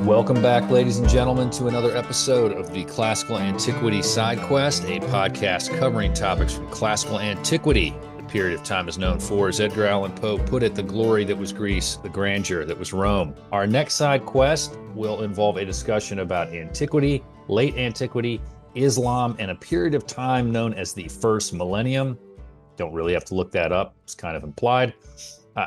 Welcome back, ladies and gentlemen, to another episode of the Classical Antiquity Sidequest, a podcast covering topics from classical antiquity. The period of time is known for, as Edgar Allan Poe put it, the glory that was Greece, the grandeur that was Rome. Our next side quest will involve a discussion about antiquity, late antiquity, Islam, and a period of time known as the First Millennium. Don't really have to look that up. It's kind of implied.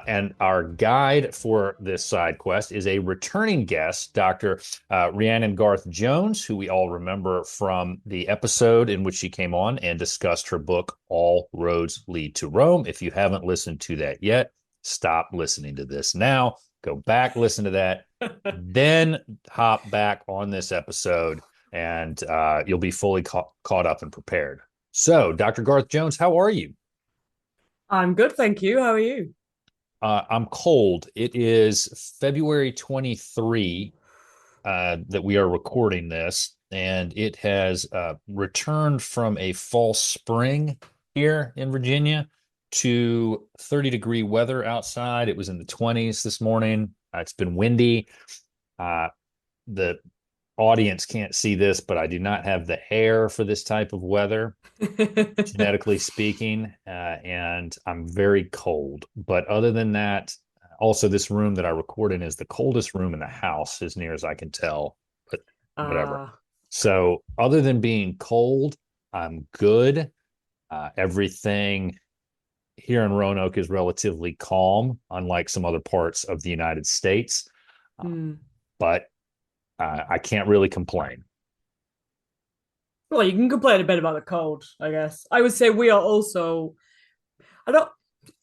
And our guide for this side quest is a returning guest, Dr. Rhiannon Garth Jones, who we all remember from the episode in which she came on and discussed her book, All Roads Lead to Rome. If you haven't listened to that yet, stop listening to this now. Go back, listen to that, then hop back on this episode, and you'll be fully caught up and prepared. So, Dr. Garth Jones, how are you? I'm good, thank you. How are you? I'm cold. It is February 23 that we are recording this, and it has returned from a fall spring here in Virginia to 30-degree weather outside. It was in the 20s this morning. It's been windy. The audience can't see this, but I do not have the hair for this type of weather, genetically speaking, and I'm very cold. But other than that, also this room that I record in is the coldest room in the house, as near as I can tell. But whatever. So other than being cold, I'm good. Everything here in Roanoke is relatively calm, unlike some other parts of the United States. But I can't really complain. Well, you can complain a bit about the cold, I guess. I would say we are also.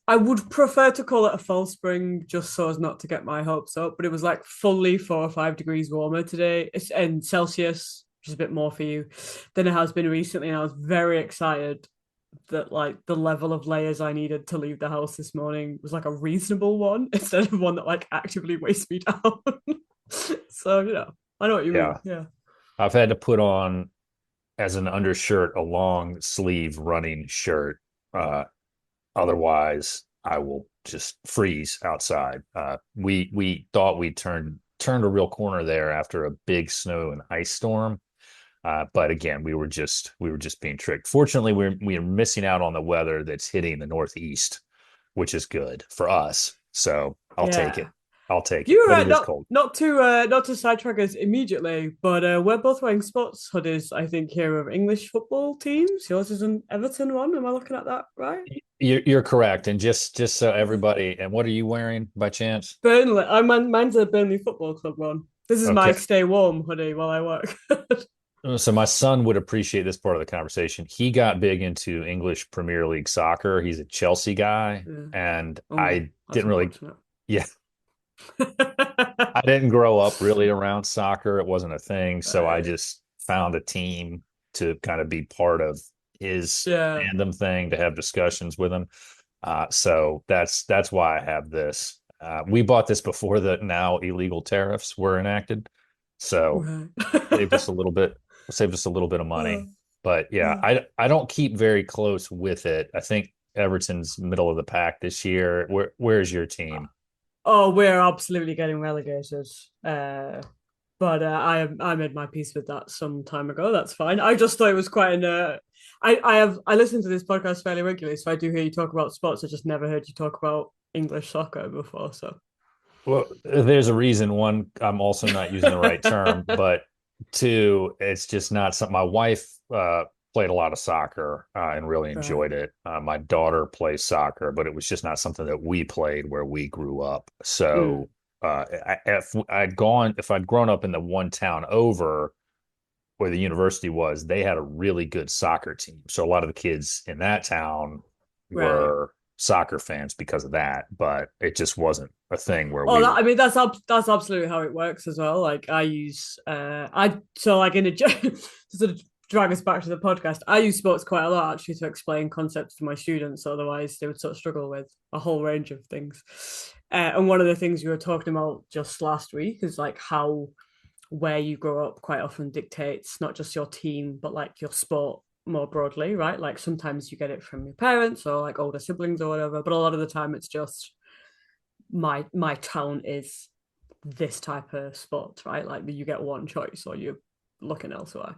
I would prefer to call it a fall spring just so as not to get my hopes up, but it was like fully 4 or 5 degrees warmer today. It's in Celsius, which is a bit more for you than it has been recently. And I was very excited that like the level of layers I needed to leave the house this morning was like a reasonable one instead of one that like actively weighs me down. So, I know what you mean. Yeah. I've had to put on as an undershirt a long sleeve running shirt. Otherwise, I will just freeze outside. We thought we turned a real corner there after a big snow and ice storm. But again, we were just being tricked. Fortunately, we're missing out on the weather that's hitting the Northeast, which is good for us. So I'll take it. I'll take it. You're But it is not cold. not to sidetrack us immediately, but we're both wearing sports hoodies, I think, here of English football teams. Yours is an Everton one. Am I looking at that right? You're correct. And just so everybody, and what are you wearing by chance? Burnley. Mine's a Burnley Football Club one. This is my Okay. stay warm hoodie while I work. So my son would appreciate this part of the conversation. He got big into English Premier League soccer. He's a Chelsea guy, Yeah. and Oh, I didn't really, yeah, unfortunate. I didn't grow up really around soccer. It wasn't a thing. So I Right. just found a team to kind of be part of his Yeah. fandom thing, to have discussions with him. So that's why I have this. We bought this before the now illegal tariffs were enacted. So Right. saved us a little bit of Uh, money. But yeah, uh. I don't keep very close with it. I think Everton's middle of the pack this year. Where's your team? Oh, we're absolutely getting relegated. But I made my peace with that some time ago. That's fine. I just thought it was quite an. I listen to this podcast fairly regularly, so I do hear you talk about sports. I just never heard you talk about English soccer before. So. Well, there's a reason. One, I'm also not using the right term, but two, it's just not something. My wife played a lot of soccer and really Right. enjoyed it. My daughter plays soccer, but it was just not something that we played where we grew up. So if I'd grown up in the one town over where the university was, they had a really good soccer team. So a lot of the kids in that town Right. were soccer fans because of that, but it just wasn't a thing where Oh, we were. I mean that's absolutely how it works as well. Like I use I so like in a to sort of drag us back to the podcast, I use sports quite a lot actually to explain concepts to my students. Otherwise, they would sort of struggle with a whole range of things. And one of the things we were talking about just last week is like how where you grow up quite often dictates not just your team but like your sport more broadly, right? Like sometimes you get it from your parents or like older siblings or whatever, but a lot of the time it's just my town is this type of sport, right? Like you get one choice or you're looking elsewhere.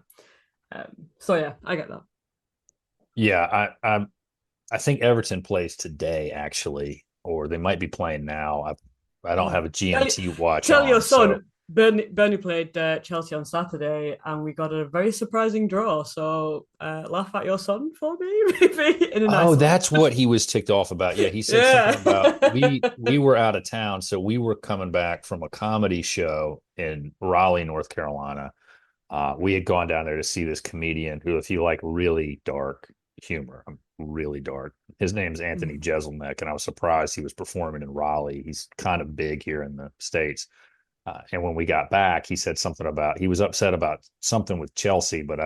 So yeah, I get that. Yeah, I think Everton plays today actually, or they might be playing now. I don't Oh, have a GMT watch tell your on, so son. Burnley played Chelsea on Saturday, and we got a very surprising draw. So laugh at your son for me, maybe in a oh, nice way. that's what he was ticked off about. Yeah, he said something Yeah. about we were out of town, so we were coming back from a comedy show in Raleigh, North Carolina. We had gone down there to see this comedian who, if you like really dark humor, really dark. His name's Anthony Jeselnik, and I was surprised he was performing in Raleigh. He's kind of big here in the States. And when we got back, he said something about he was upset about something with Chelsea, but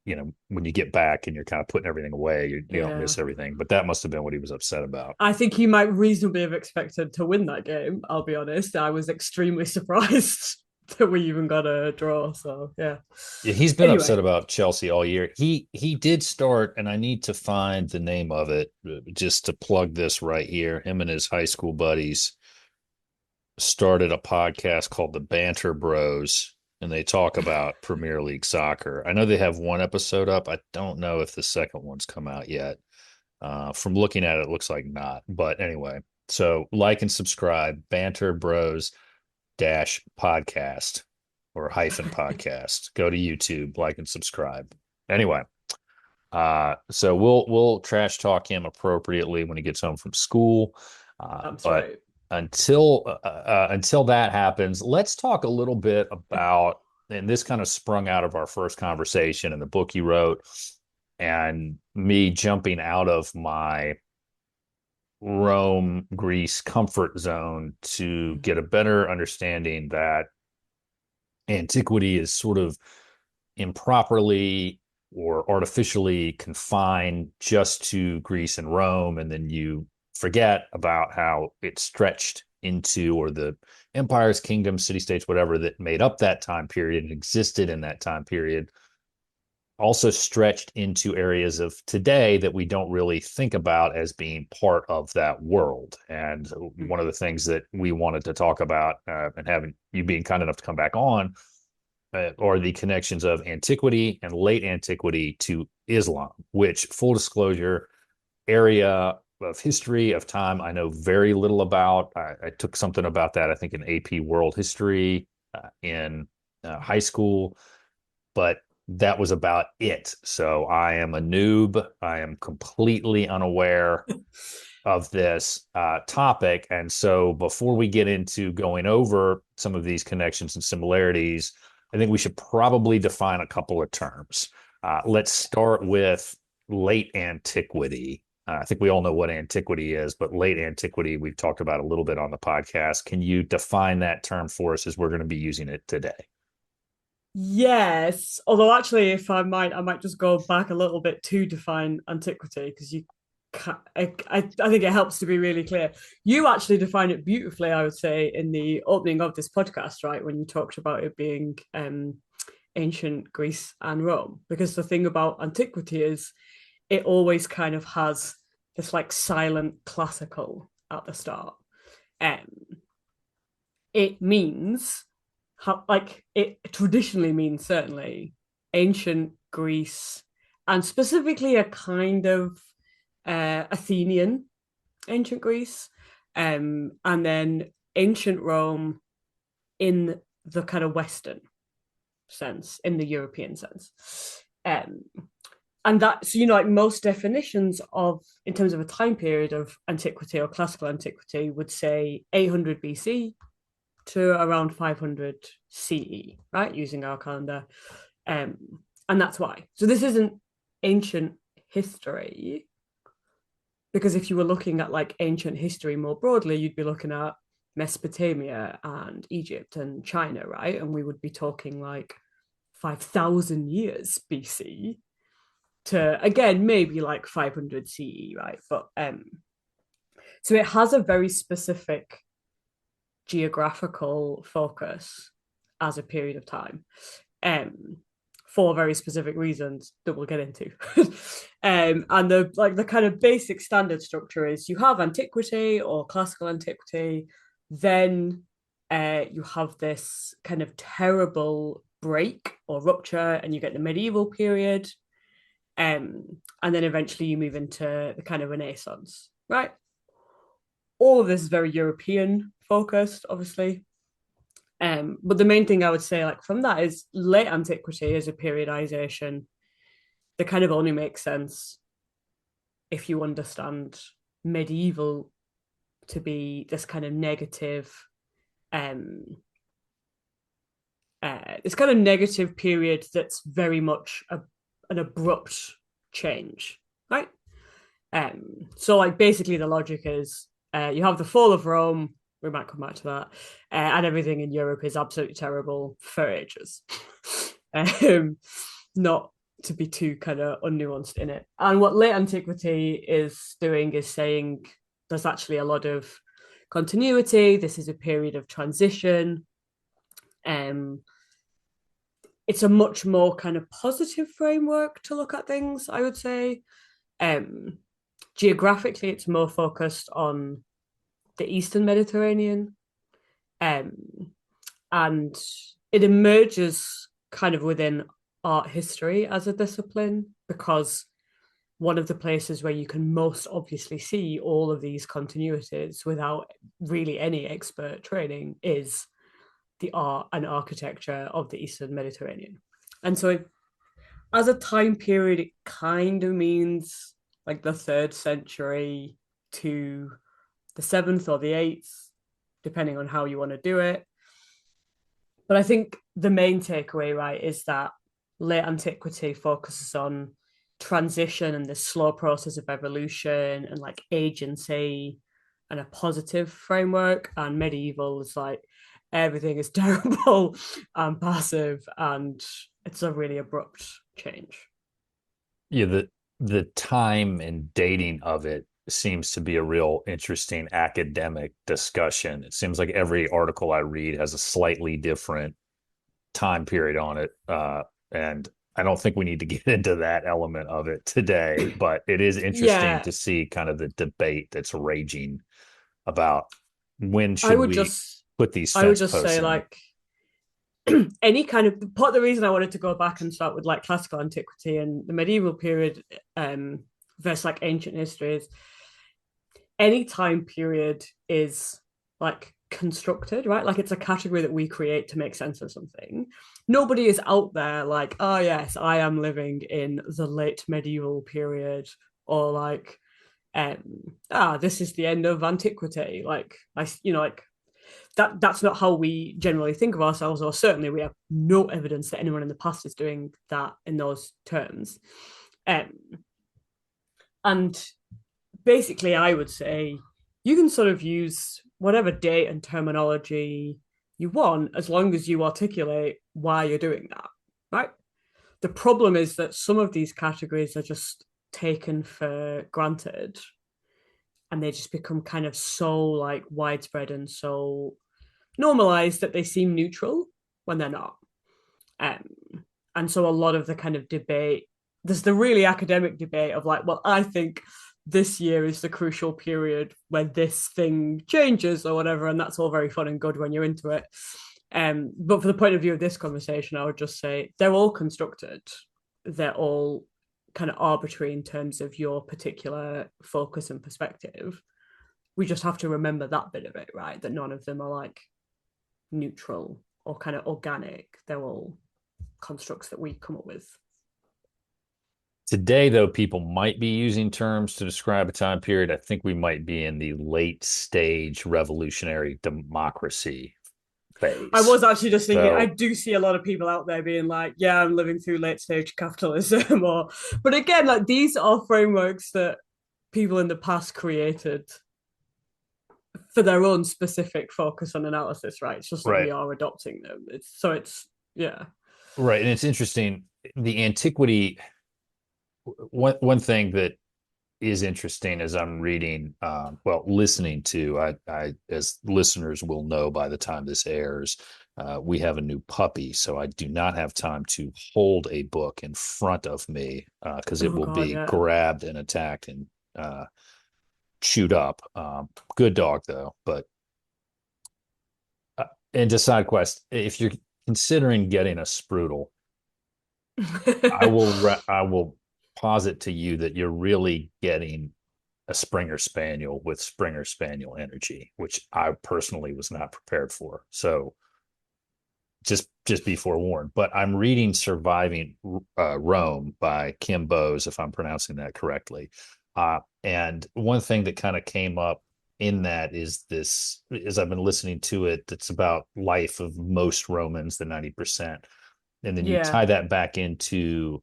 when you get back and you're kind of putting everything away, you don't Yeah. miss everything. But that must have been what he was upset about. I think he might reasonably have expected to win that game. I'll be honest. I was extremely surprised that we even got a draw. So yeah. Yeah, he's been upset Anyway, about Chelsea all year. He did start, and I need to find the name of it just to plug this right here. Him and his high school buddies started a podcast called the Banter Bros, and they talk about Premier League soccer. I know they have one episode up. I don't know if the second one's come out yet. From looking at it, it looks like not. But anyway, so like and subscribe, Banter Bros dash podcast or hyphen podcast. Go to YouTube, like and subscribe. Anyway, so we'll trash talk him appropriately when he gets home from school. that's But right. until that happens, let's talk a little bit about, and this kind of sprung out of our first conversation and the book you wrote, and me jumping out of my Rome, Greece comfort zone to get a better understanding that antiquity is sort of improperly or artificially confined just to Greece and Rome, and then you forget about how it stretched into, or the empires, kingdoms, city states, whatever that made up that time period and existed in that time period, also stretched into areas of today that we don't really think about as being part of that world. And one of the things that we wanted to talk about, and having you being kind enough to come back on, are the connections of antiquity and late antiquity to Islam, which, full disclosure, area of history of time I know very little about. I took something about that, I think, in AP World History in high school, but that was about it. So I am a noob. I am completely unaware of this topic. And so before we get into going over some of these connections and similarities, I think we should probably define a couple of terms. Let's start with late antiquity. I think we all know what antiquity is, but late antiquity, we've talked about a little bit on the podcast. Can you define that term for us as we're going to be using it today? Yes, although actually, if I might just go back a little bit to define antiquity because I think it helps to be really clear. You actually define it beautifully, I would say, in the opening of this podcast, right? When you talked about it being ancient Greece and Rome, because the thing about antiquity is it always kind of has this like silent classical at the start. Um, it means like it traditionally means certainly ancient Greece and specifically a kind of Athenian ancient Greece, and then ancient Rome in the kind of Western sense, in the European sense. Um, and that's, like most definitions of, in terms of a time period of antiquity or classical antiquity, would say 800 BC to around 500 CE, right? Using our calendar. And that's why. So this isn't ancient history, because if you were looking at like ancient history more broadly, you'd be looking at Mesopotamia and Egypt and China, right? And we would be talking like 5,000 years BC to, again, maybe like 500 CE, right? But so it has a very specific geographical focus as a period of time, for very specific reasons that we'll get into. And the kind of basic standard structure is you have antiquity or classical antiquity, then you have this kind of terrible break or rupture, and you get the medieval period, and then eventually you move into the kind of Renaissance, right? All of this is very European focused, obviously. But the main thing I would say, like from that, is late antiquity as a periodization that kind of only makes sense if you understand medieval to be this kind of negative, um, this kind of negative period that's very much an abrupt change, right? So like basically the logic is you have the fall of Rome. We might come back to that, and everything in Europe is absolutely terrible for ages. Not to be too kind of unnuanced in it. And what late antiquity is doing is saying there's actually a lot of continuity. This is a period of transition. Um, it's a much more kind of positive framework to look at things, I would say. Um, Geographically, it's more focused on the Eastern Mediterranean, um, and it emerges kind of within art history as a discipline because one of the places where you can most obviously see all of these continuities without really any expert training is the art and architecture of the Eastern Mediterranean. And so, as a time period, it kind of means like the 3rd century to the 7th or the 8th, depending on how you want to do it. But I think the main takeaway, right, is that late antiquity focuses on transition and the slow process of evolution and like agency and a positive framework. And medieval is like everything is terrible and passive, and it's a really abrupt change. Yeah, the time and dating of it seems to be a real interesting academic discussion. It seems like every article I read has a slightly different time period on it. And I don't think we need to get into that element of it today, but it is interesting Yeah, to see kind of the debate that's raging about when I should would we just put these I would fence just posts say in. like any kind of part of the reason I wanted to go back and start with like classical antiquity and the medieval period versus like ancient history is any time period is like constructed, right? Like it's a category that we create to make sense of something. Nobody is out there like, oh yes, I am living in the late medieval period, or like this is the end of antiquity. Like like that's not how we generally think of ourselves, or certainly we have no evidence that anyone in the past is doing that in those terms. Um, and basically, I would say you can sort of use whatever date and terminology you want as long as you articulate why you're doing that, right? The problem is that some of these categories are just taken for granted, and they just become kind of so like widespread and so normalized that they seem neutral when they're not. Um, and so a lot of the kind of debate, there's the really academic debate of like, well, I think this year is the crucial period when this thing changes or whatever, and that's all very fun and good when you're into it. But for the point of view of this conversation, I would just say they're all constructed. They're all kind of arbitrary in terms of your particular focus and perspective. We just have to remember that bit of it, right? That none of them are like neutral or kind of organic. They're all constructs that we come up with. Today, though, people might be using terms to describe a time period. I think we might be in the late stage revolutionary democracy I phase. was actually just thinking, I So, do see a lot of people out there being like, yeah, I'm living through late stage capitalism. Or, but again, like these are frameworks that people in the past created for their own specific focus on analysis, right? It's just that we right, are adopting them. It's yeah. right. And it's interesting. The antiquity, one thing that is interesting as I'm reading, well, listening to, as listeners will know by the time this airs, we have a new puppy, so I do not have time to hold a book in front of me because it Oh will god, be yeah. grabbed and attacked and chewed up. Good dog though, but And to side quest, if you're considering getting a Sprudel, I will posit to you that you're really getting a Springer Spaniel with Springer Spaniel energy, which I personally was not prepared for. So just be forewarned. But I'm reading Surviving Rome by Kim Bowes, if I'm pronouncing that correctly. And one thing that kind of came up in that is this, as I've been listening to it, that's about life of most Romans, the 90%. And then you Yeah. tie that back into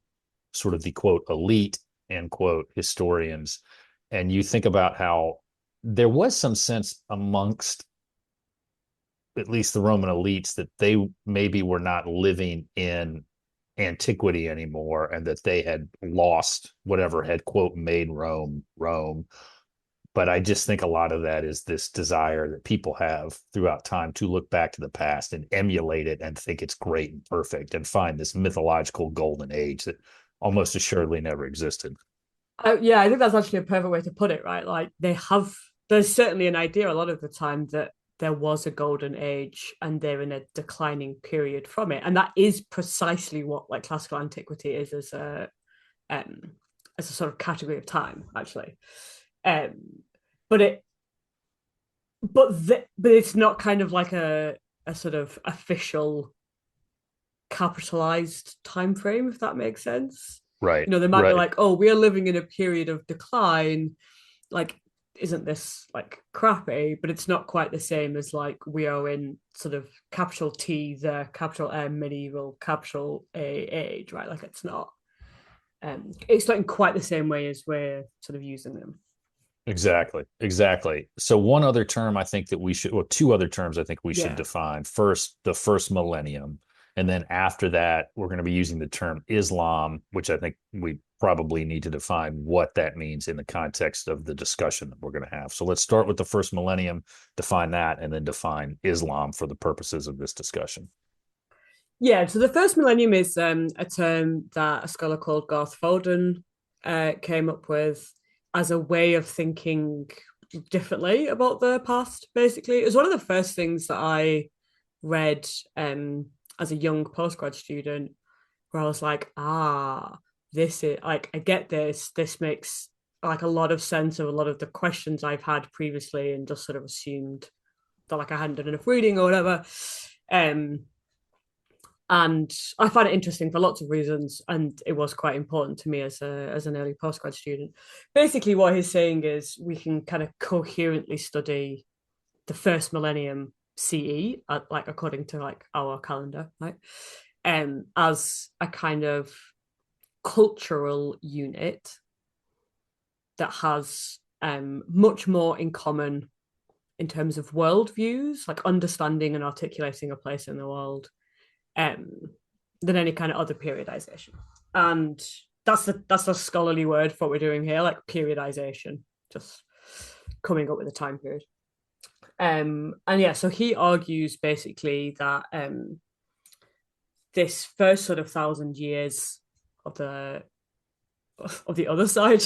sort of the quote elite end quote historians. And you think about how there was some sense amongst at least the Roman elites that they maybe were not living in antiquity anymore and that they had lost whatever had quote made Rome. But I just think a lot of that is this desire that people have throughout time to look back to the past and emulate it and think it's great and perfect and find this mythological golden age that almost assuredly never existed. Yeah, I think that's actually a perfect way to put it, right? Like there's certainly an idea a lot of the time that there was a golden age and they're in a declining period from it. And that is precisely what like classical antiquity is um, as a sort of category of time, actually. Um, but it but it's not kind of like a sort of official capitalized time frame, if that makes sense. Right, They might be right. like, oh, we are living in a period of decline. Like, isn't this like crappy? But it's not quite the same as like we are in sort of capital T, the capital M, medieval, capital A age, right? Like it's not in quite the same way as we're sort of using them. Exactly, exactly. So one other term I think that we should, well, two other terms I think we should Yeah. define. First, the first millennium, and then after that, we're going to be using the term Islam, which I think we probably need to define what that means in the context of the discussion that we're going to have. So let's start with the first millennium, define that, and then define Islam for the purposes of this discussion. Yeah, so the first millennium is a term that a scholar called Garth came up with as a way of thinking differently about the past, basically. It was one of the first things that I read as a young postgrad student, where I was like, this is like, I get this. This makes like a lot of sense of a lot of the questions I've had previously and just sort of assumed that like I hadn't done enough reading or whatever. Um, and I find it interesting for lots of reasons, and it was quite important to me as an early postgrad student. Basically, what he's saying is we can kind of coherently study the first millennium CE, like according to like our calendar, right? As a kind of cultural unit that has much more in common in terms of worldviews, like understanding and articulating a place in the world, um, than any kind of other periodization. And that's a scholarly word for what we're doing here, like periodization, just coming up with a time period. And yeah, so he argues basically that this first sort of 1,000 years of the other side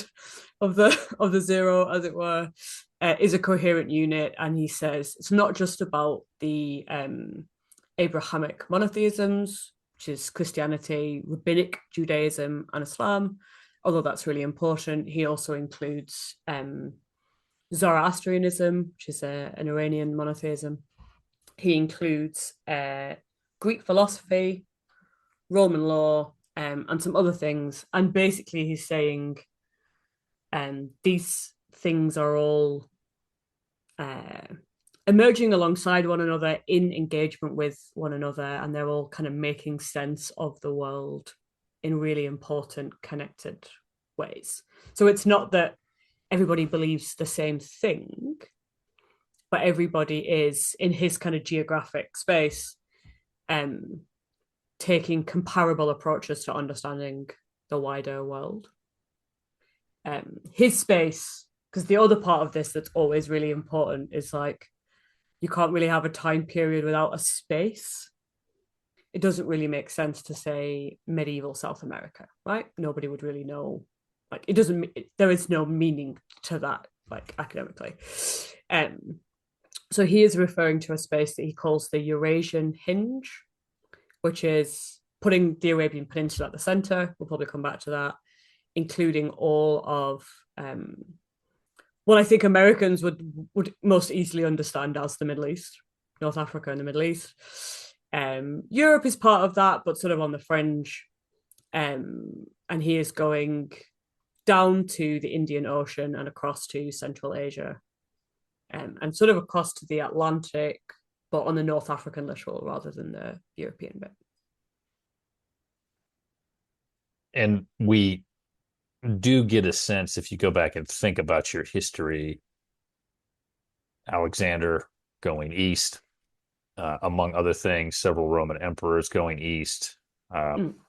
of the zero, as it were, is a coherent unit. And he says it's not just about the Abrahamic monotheisms, which is Christianity, Rabbinic Judaism, and Islam. Although that's really important, he also includes Zoroastrianism, which is an Iranian monotheism. He includes Greek philosophy, Roman law, and some other things. And basically, he's saying these things are all emerging alongside one another in engagement with one another, and they're all kind of making sense of the world in really important, connected ways. So it's not that everybody believes the same thing, but everybody is in his kind of geographic space taking comparable approaches to understanding the wider world. His space, because the other part of this that's always really important is like you can't really have a time period without a space. It doesn't really make sense to say medieval South America, right? Nobody would really know. Like it doesn't. There is no meaning to that, like academically. So he is referring to a space that he calls the Eurasian Hinge, which is putting the Arabian Peninsula at the center. We'll probably come back to that, including all of what I think Americans would most easily understand as the Middle East, North Africa and the Middle East. Europe is part of that, but sort of on the fringe. And he is going down to the Indian Ocean and across to Central Asia, and sort of across to the Atlantic, but on the North African littoral rather than the European bit. And we do get a sense, if you go back and think about your history, Alexander going east, among other things, several Roman emperors going east,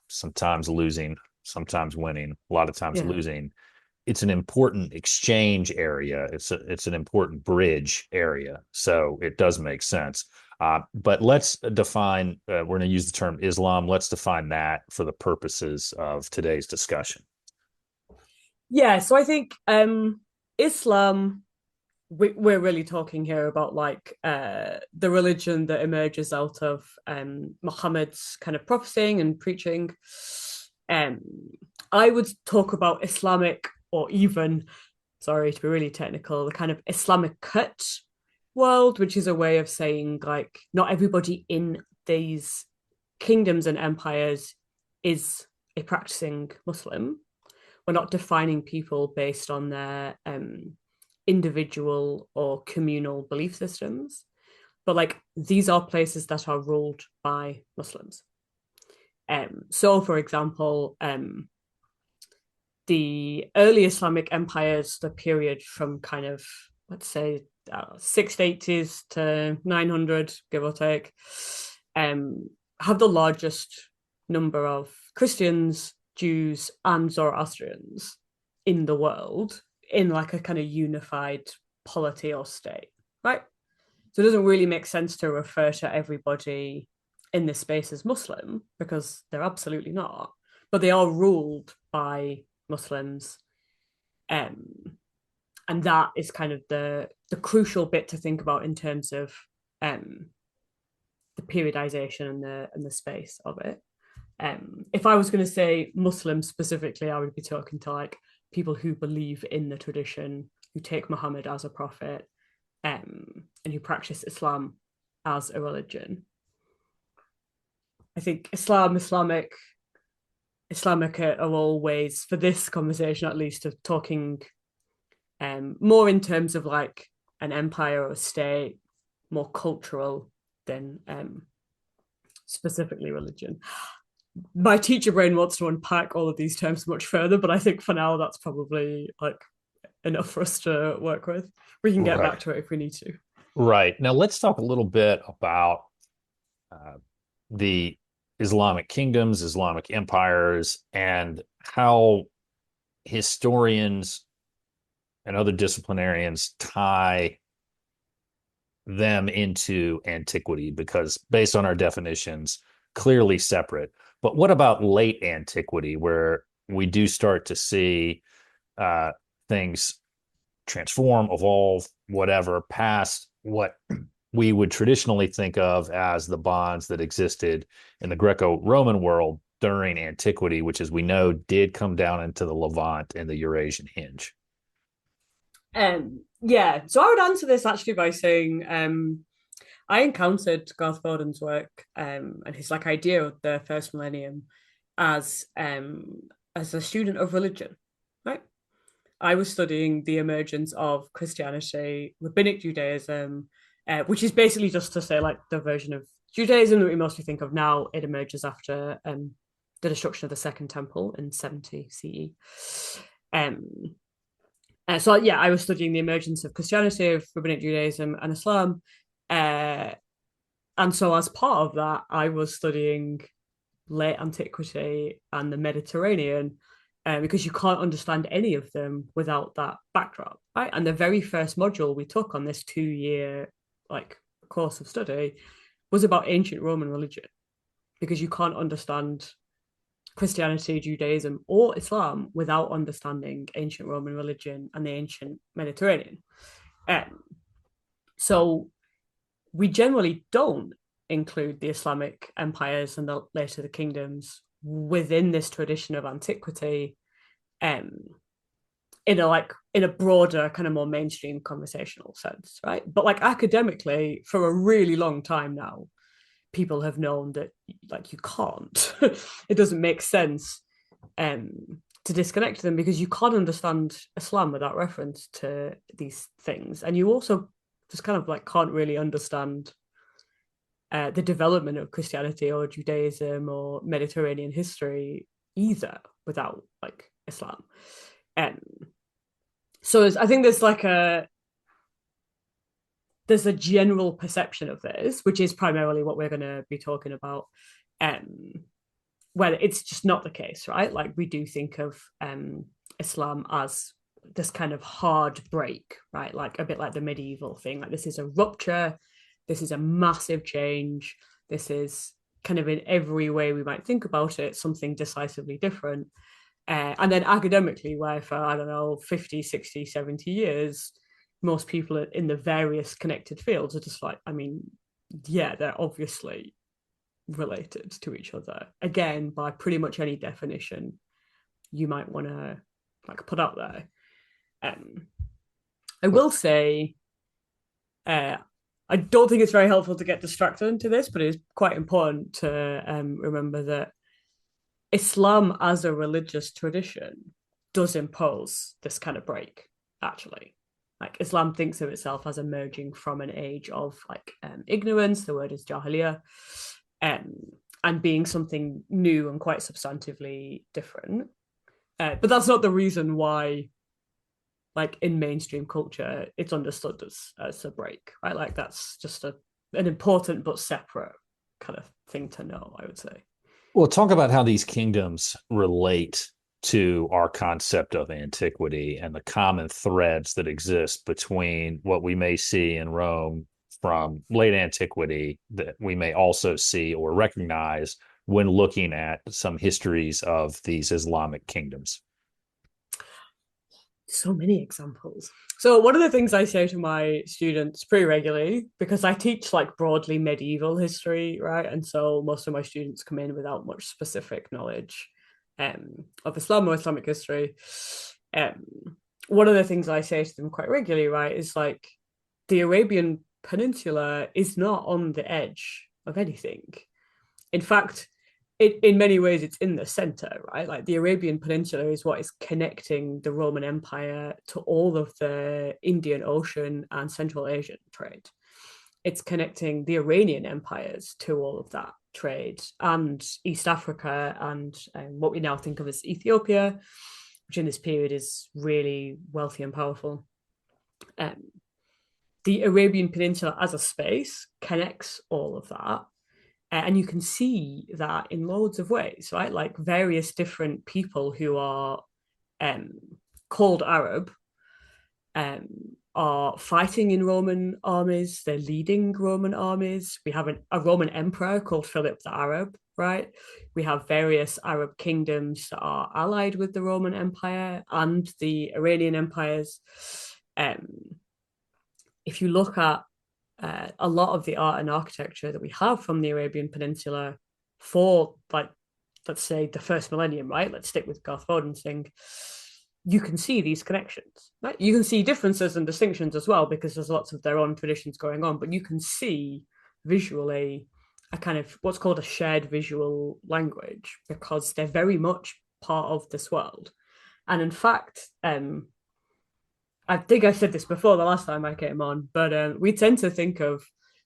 sometimes losing, sometimes winning, a lot of times losing. It's an important exchange area. It's an important bridge area. So it does make sense. But let's define, we're going to use the term Islam. Let's define that for the purposes of today's discussion. Yeah, so I think Islam, we're really talking here about like the religion that emerges out of Muhammad's kind of prophesying and preaching. I would talk about Islamic, or even, sorry to be really technical, the kind of Islamic cut world, which is a way of saying like not everybody in these kingdoms and empires is a practicing Muslim. We're not defining people based on their individual or communal belief systems, but like these are places that are ruled by Muslims. So, for example, the early Islamic empires, the period from kind of, let's say, 680s to 900, give or take, have the largest number of Christians, Jews, and Zoroastrians in the world in like a kind of unified polity or state, right? So it doesn't really make sense to refer to everybody in this space as Muslim because they're absolutely not, but they are ruled by Muslims. And that is kind of the crucial bit to think about in terms of the periodization and the space of it. If I was going to say Muslim specifically, I would be talking to like people who believe in the tradition, who take Muhammad as a prophet, and who practice Islam as a religion. I think Islamic are always, for this conversation at least, of talking more in terms of like an empire or a state, more cultural than specifically religion. My teacher brain wants to unpack all of these terms much further, but I think for now that's probably like enough for us to work with. We can get back to it if we need to. Right. Now let's talk a little bit about the Islamic kingdoms, Islamic empires, and how historians and other disciplinarians tie them into antiquity, because based on our definitions, clearly separate. But what about late antiquity, where we do start to see things transform, evolve, whatever, past what we would traditionally think of as the bonds that existed in the Greco-Roman world during antiquity, which, as we know, did come down into the Levant and the Eurasian Hinge? Yeah, so I would answer this actually by saying I encountered Garth work and his like idea of the first millennium as a student of religion, right? I was studying the emergence of Christianity, Rabbinic Judaism, which is basically just to say like the version of Judaism that we mostly think of now. It emerges after the destruction of the Second Temple in 70 CE. So yeah, I was studying the emergence of Christianity, of Rabbinic Judaism, and Islam. And so as part of that, I was studying late antiquity and the Mediterranean, because you can't understand any of them without that backdrop, right? And the very first module we took on this 2-year like course of study was about ancient Roman religion, because you can't understand Christianity, Judaism, or Islam without understanding ancient Roman religion and the ancient Mediterranean. So we generally don't include the Islamic empires and later the kingdoms within this tradition of antiquity, um, in a broader kind of more mainstream conversational sense, right? But like academically, for a really long time now, people have known that like you can't. It doesn't make sense um, to disconnect them because you can't understand Islam without reference to these things, and you also just kind of like can't really understand the development of Christianity or Judaism or Mediterranean history either without like Islam. Um, so I think there's a general perception of this, which is primarily what we're going to be talking about, where it's just not the case, right? Like we do think of Islam as this kind of hard break, right? Like a bit like the medieval thing. Like this is a rupture, this is a massive change, this is kind of in every way we might think about it, something decisively different. And then academically, where for, I don't know, 50, 60, 70 years, most people in the various connected fields are just like, I mean, yeah, they're obviously related to each other. Again, by pretty much any definition you might want to like put out there. I will say, I don't think it's very helpful to get distracted into this, but it is quite important to remember that Islam as a religious tradition does impose this kind of break, actually. Like Islam thinks of itself as emerging from an age of like ignorance, the word is jahiliyyah, and being something new and quite substantively different. But that's not the reason why, like in mainstream culture, it's understood as a break, right? Like that's just an important but separate kind of thing to know, I would say. Well, talk about how these kingdoms relate to our concept of antiquity and the common threads that exist between what we may see in Rome from late antiquity that we may also see or recognize when looking at some histories of these Islamic kingdoms. So many examples. So one of the things I say to my students pretty regularly, because I teach like broadly medieval history, right? And so most of my students come in without much specific knowledge of Islam or Islamic history. Um, One of the things I say to them quite regularly, right, is like the Arabian Peninsula is not on the edge of anything. In fact, in many ways, it's in the center, right? Like the Arabian Peninsula is what is connecting the Roman Empire to all of the Indian Ocean and Central Asian trade. It's connecting the Iranian empires to all of that trade and East Africa and what we now think of as Ethiopia, which in this period is really wealthy and powerful. The Arabian Peninsula as a space connects all of that. And you can see that in loads of ways, right? Like various different people who are called Arab are fighting in Roman armies. They're leading Roman armies. We have a Roman emperor called Philip the Arab, right? We have various Arab kingdoms that are allied with the Roman Empire and the Iranian empires. If you look at a lot of the art and architecture that we have from the Arabian Peninsula for, like, let's say the first millennium, right? Let's stick with Garth thing. You can see these connections, right? You can see differences and distinctions as well because there's lots of their own traditions going on, but you can see visually a kind of what's called a shared visual language because they're very much part of this world. And in fact, I think I said this before the last time I came on, but we tend to think of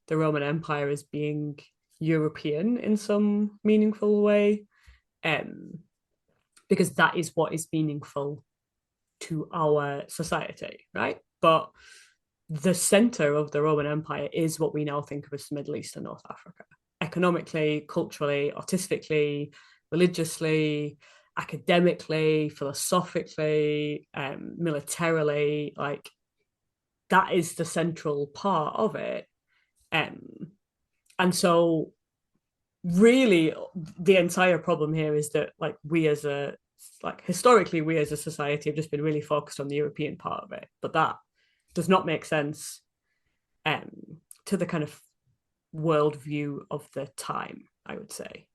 the Roman Empire as being European in some meaningful way, because that is what is meaningful to our society, right? But the center of the Roman Empire is what we now think of as the Middle East and North Africa, economically, culturally, artistically, religiously, academically, philosophically, militarily. Like that is the central part of it. And so really the entire problem here is that like we as a like historically we as a society have just been really focused on the European part of it, but that does not make sense to the kind of worldview of the time, I would say.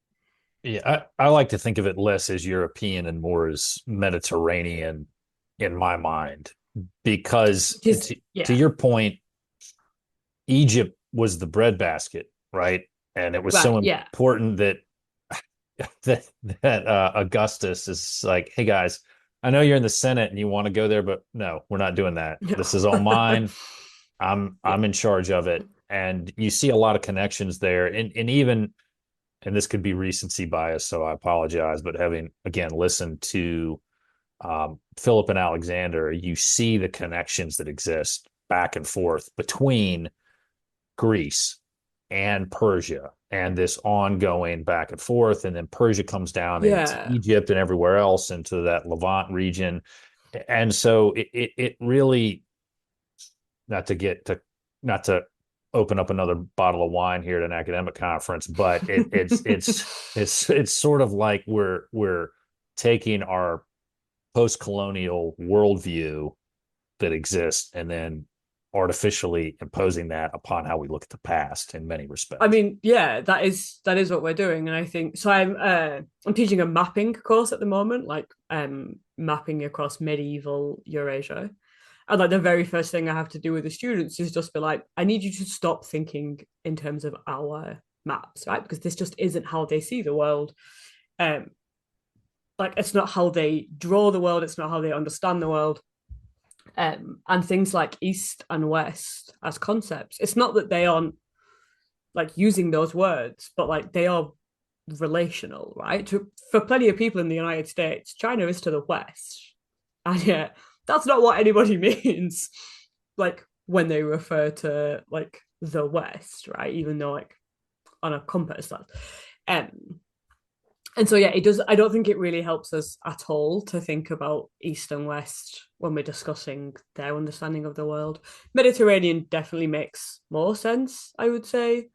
Yeah, I like to think of it less as European and more as Mediterranean in my mind, because Which is, to yeah, your point, Egypt was the breadbasket, right? And it was right, so yeah, important that Augustus is like, hey guys, I know you're in the Senate and you want to go there, but no, we're not doing that. no. This is all mine. Yeah, I'm in charge of it. And you see a lot of connections there. And even, and this could be recency bias, so I apologize, but having again listened to Philip and Alexander, you see the connections that exist back and forth between Greece and Persia and this ongoing back and forth. And then Persia comes down into yeah, Egypt and everywhere else into that Levant region. And so it really, not to get to, not to open up another bottle of wine here at an academic conference, but it's sort of like we're taking our post-colonial worldview that exists and then artificially imposing that upon how we look at the past in many I respects. mean, yeah, that is what we're doing, and I think so. I'm teaching a mapping course at the moment, like mapping across medieval Eurasia, and like the very first thing I have to do with the students is just be like, I need you to stop thinking in terms of our maps, right? Because this just isn't how they see the world. Um, like it's not how they draw the world, it's not how they understand the world. And things like East and West as concepts, it's not that they aren't like using those words, but like they are relational, right? For plenty of people in the United States, China is to the west, and yet that's not what anybody means. Like when they refer to like the West, right? Even though like on a compass, that, um, and so yeah, it does. I don't think it really helps us at all to think about East and West when we're discussing their understanding of the world. Mediterranean definitely makes more sense, I would say.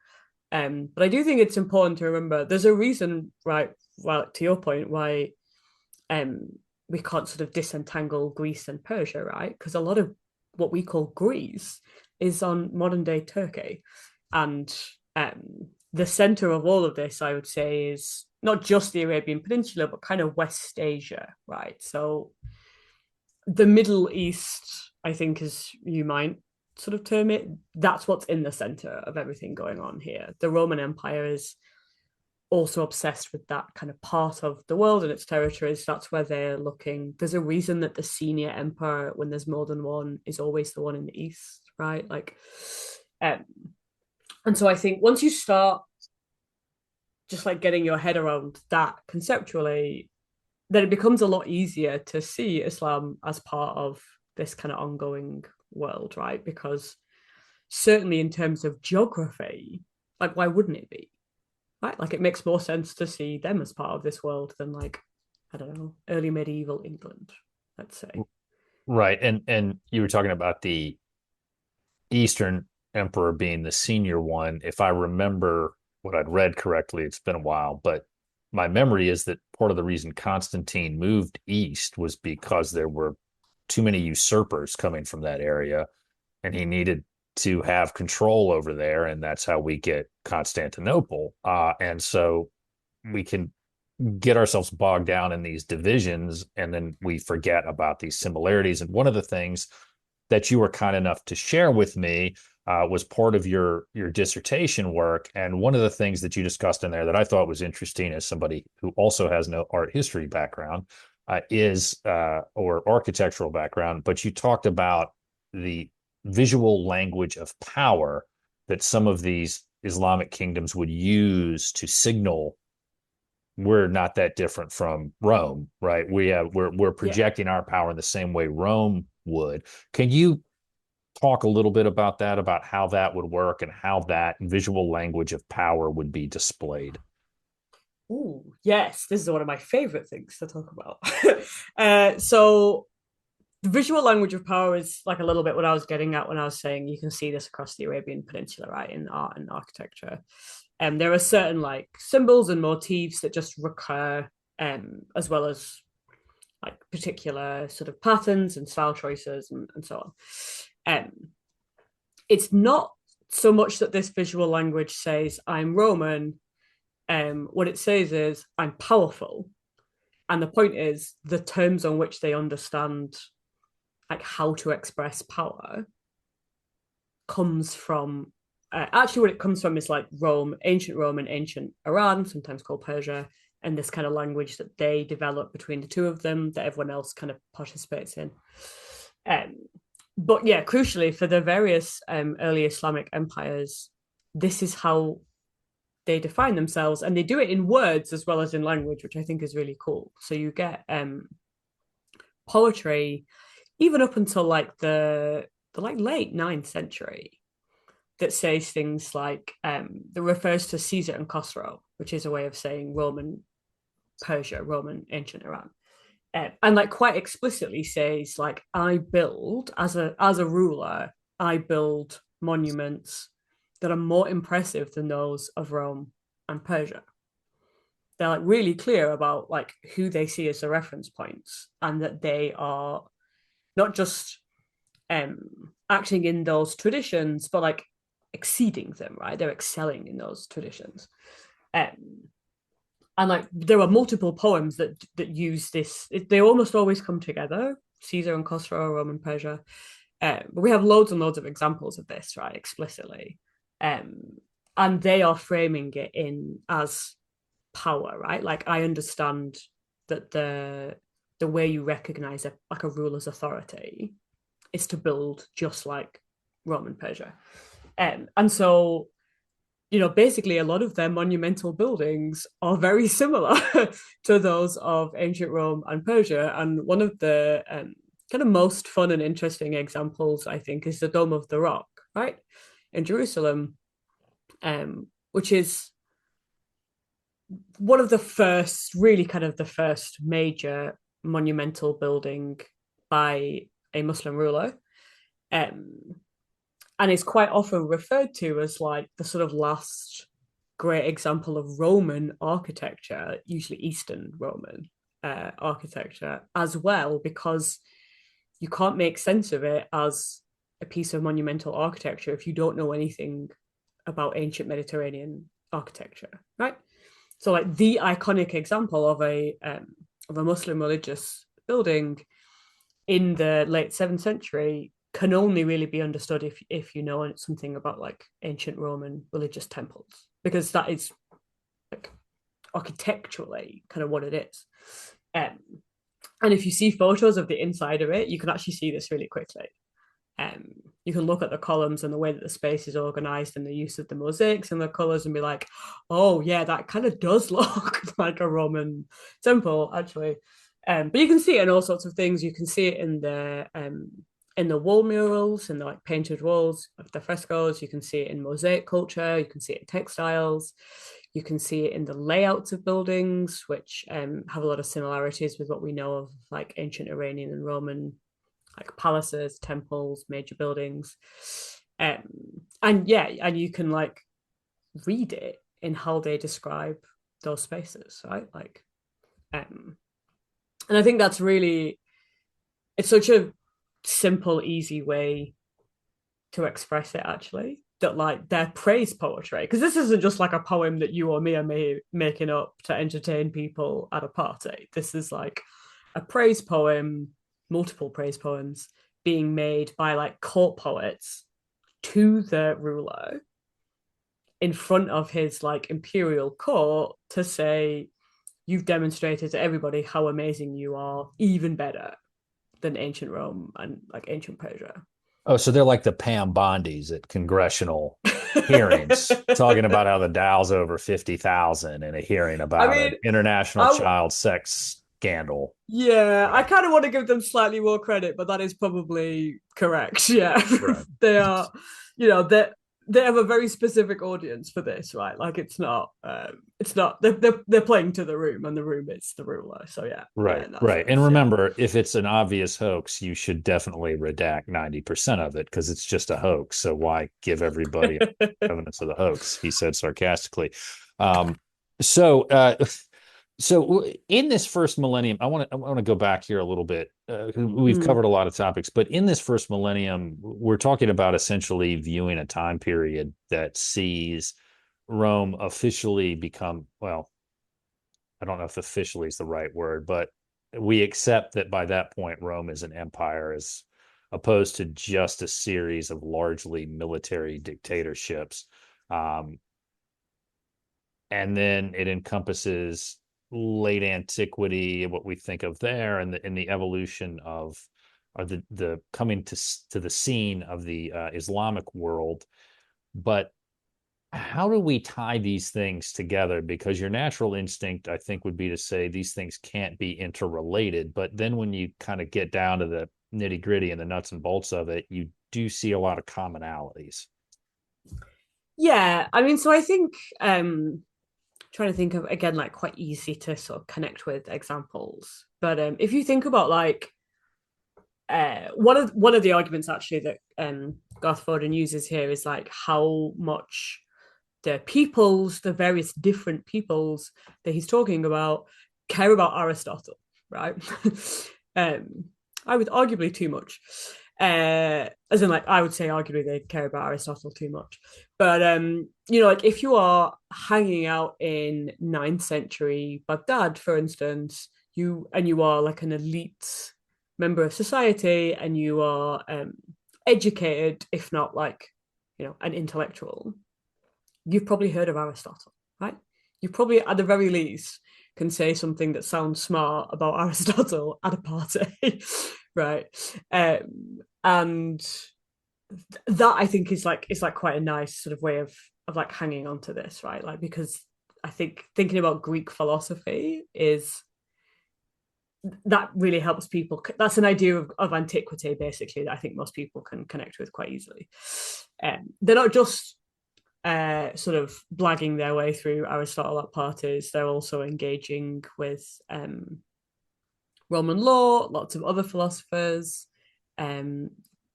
But I do think it's important to remember there's a reason, right? Well, to your point, why um we can't sort of disentangle Greece and Persia, right? Because a lot of what we call Greece is on modern day Turkey, and the center of all of this, I would say, is not just the Arabian Peninsula, but kind of West Asia, right? So the Middle East, I think, as you might sort of term it, that's what's in the center of everything going on here. The Roman Empire is also obsessed with that kind of part of the world and its territories. That's where they're looking. There's a reason that the senior emperor, when there's more than one, is always the one in the east, right? Like, um, and so I think once you start just like getting your head around that conceptually, then it becomes a lot easier to see Islam as part of this kind of ongoing world, right? Because certainly in terms of geography, like why wouldn't it be? Right? Like it makes more sense to see them as part of this world than like, I don't know, early medieval England, let's say. Right. And you were talking about the Eastern Emperor being the senior one. If I remember what I'd read correctly, it's been a while, but my memory is that part of the reason Constantine moved east was because there were too many usurpers coming from that area, and he needed to have control over there, and that's how we get Constantinople. And so we can get ourselves bogged down in these divisions, and then we forget about these similarities. And one of the things that you were kind enough to share with me was part of your dissertation work. And one of the things that you discussed in there that I thought was interesting as somebody who also has no art history background is or architectural background, but you talked about the visual language of power that some of these Islamic kingdoms would use to signal we're not that different from Rome, right? We're Yeah. projecting our power in the same way Rome would. Can you talk a little bit about that, about how that would work and how that visual language of power would be displayed? Ooh, yes, this is one of my favorite things to talk about. So the visual language of power is like a little bit what I was getting at when I was saying you can see this across the Arabian Peninsula, right, in art and architecture. And there are certain like symbols and motifs that just recur, as well as like particular sort of patterns and style choices and so on. Um, it's not so much that this visual language says I'm Roman. What it says is I'm powerful, and the point is the terms on which they understand like how to express power comes from actually what it comes from is like Rome, ancient Rome and ancient Iran, sometimes called Persia, and this kind of language that they develop between the two of them that everyone else kind of participates in. Um, but yeah, crucially for the various early Islamic empires, this is how they define themselves, and they do it in words as well as in language, which I think is really cool. So you get poetry even up until like the like late 9th century that says things like that refers to Caesar and Khosrow, which is a way of saying Roman Persia, Roman ancient Iran. And like quite explicitly says like I build as a ruler, I build monuments that are more impressive than those of Rome and Persia. They're like really clear about like who they see as the reference points, and that they are not just acting in those traditions, but like exceeding them, right? They're excelling in those traditions. And like there are multiple poems that use this. They almost always come together, Caesar and Khosrow, Roman Persia. But we have loads and loads of examples of this, right, explicitly. And they are framing it in as power, right? Like I understand that the way you recognize like a ruler's authority is to build just like Roman Persia. And so, basically a lot of their monumental buildings are very similar to those of ancient Rome and Persia. And one of the kind of most fun and interesting examples, I think, is the Dome of the Rock, right? In Jerusalem, which is one of the first, really kind of the first major monumental building by a Muslim ruler. And is quite often referred to as like the sort of last great example of Roman architecture, usually Eastern Roman architecture as well, because you can't make sense of it as a piece of monumental architecture if you don't know anything about ancient Mediterranean architecture, right? So like the iconic example of a Muslim religious building in the late 7th century can only really be understood if you know something about like ancient Roman religious temples, because that is like architecturally kind of what it is. And if you see photos of the inside of it, you can actually see this really quickly. You can look at the columns and the way that the space is organized and the use of the mosaics and the colors and be like, oh yeah, that kind of does look like a Roman temple actually. But you can see it in all sorts of things. You can see it in the wall murals, in the like painted walls of the frescoes. You can see it in mosaic culture. You can see it in textiles. You can see it in the layouts of buildings, which have a lot of similarities with what we know of like ancient Iranian and Roman like palaces, temples, major buildings. And you can like read it in how they describe those spaces, right? Like, and I think that's really, it's such a simple, easy way to express it actually, that like their praise poetry, because this isn't just like a poem that you or me are making up to entertain people at a party. This is like a praise poem, multiple praise poems being made by like court poets to the ruler in front of his like imperial court to say, you've demonstrated to everybody how amazing you are, even better than ancient Rome and like ancient Persia. Oh, so they're like the Pam Bondis at congressional hearings, talking about how the Dow's over 50,000 in a hearing I about mean, an international I child sex scandal. yeah, I kind of want to give them slightly more credit, but that is probably correct. Yeah, Right. they are, they have a very specific audience for this, right? Like it's not they're playing to the room, and the room is the ruler. So yeah, Right, yeah, in that right. sense, And yeah. remember, if it's an obvious hoax, you should definitely redact 90% of it because it's just a hoax. So why give everybody evidence of the hoax? He said sarcastically. Um, so So in this first millennium, I want to go back here a little bit. We've Mm. covered a lot of topics, but in this first millennium, we're talking about essentially viewing a time period that sees Rome officially become, well, I don't know if officially is the right word, but we accept that by that point, Rome is an empire as opposed to just a series of largely military dictatorships. Um, and then it encompasses late antiquity, what we think of there, and the evolution of or the coming to the scene of the Islamic world. But how do we tie these things together? Because your natural instinct, I think, would be to say these things can't be interrelated. But then when you kind of get down to the nitty gritty and the nuts and bolts of it, you do see a lot of commonalities. Yeah, I mean, so I think trying to think of again like quite easy to sort of connect with examples. But if you think about like one of the arguments actually that Garth uses here is like how much the various different peoples that he's talking about care about Aristotle, right? um, I would arguably too much. As in, like, I would say arguably they care about Aristotle too much. But like if you are hanging out in 9th century Baghdad, for instance, you are like an elite member of society and you are educated, if not like, an intellectual, you've probably heard of Aristotle, right? You probably, at the very least, can say something that sounds smart about Aristotle at a party, right? And that I think is like quite a nice sort of way of like hanging on to this, right? Like because I think thinking about Greek philosophy is that really helps people. That's an idea of antiquity, basically, that I think most people can connect with quite easily. They're not just sort of blagging their way through Aristotle at parties. They're also engaging with Roman law, lots of other philosophers,